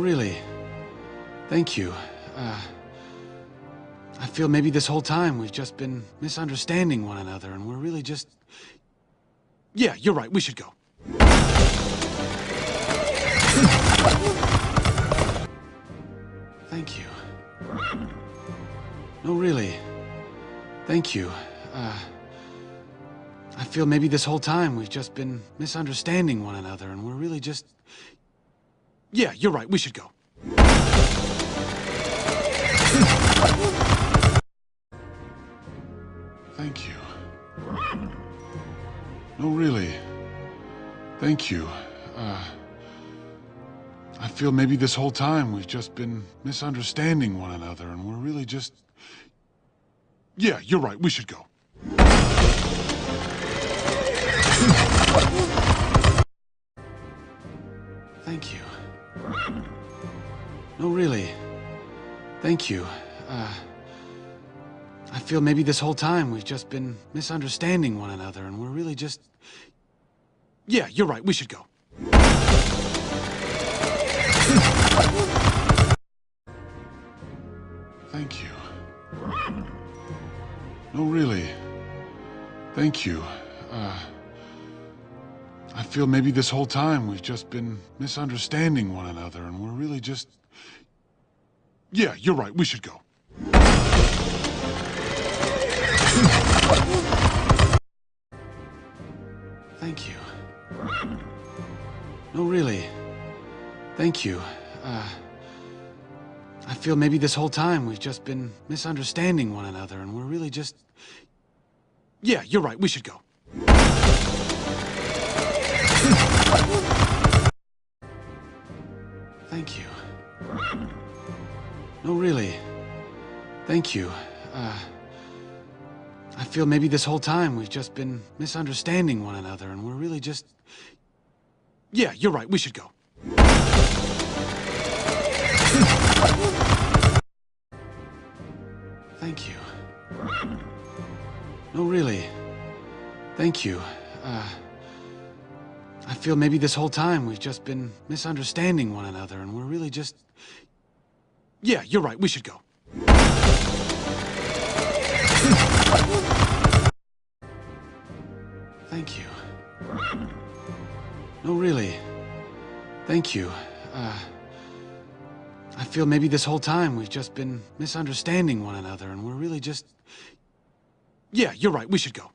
really. Thank you. I feel maybe this whole time we've just been misunderstanding one another, and we're really just... Yeah, you're right, we should go. Thank you. No, really. Thank you. I feel maybe this whole time we've just been misunderstanding one another, and we're really just... Yeah, you're right, we should go. Thank you. No, really. Thank you. I feel maybe this whole time we've just been misunderstanding one another, and we're really just... Yeah, you're right, we should go. Thank you. No, really. Thank you. I feel maybe this whole time we've just been misunderstanding one another, and we're really just... Yeah, you're right, we should go. Thank you. No, really. Thank you. I feel maybe this whole time we've just been misunderstanding one another, and we're really just... Yeah, you're right, we should go. Thank you. No, really. Thank you. I feel maybe this whole time we've just been misunderstanding one another, and we're really just... Yeah, you're right, we should go. Thank you. No, really. Thank you. I feel maybe this whole time we've just been misunderstanding one another, and we're really just... Yeah, you're right, we should go. Thank you. No, really. Thank you. I feel maybe this whole time we've just been misunderstanding one another, and we're really just... Yeah, you're right, we should go. Thank you. No, really. Thank you. I feel maybe this whole time we've just been misunderstanding one another, and we're really just... Yeah, you're right, we should go.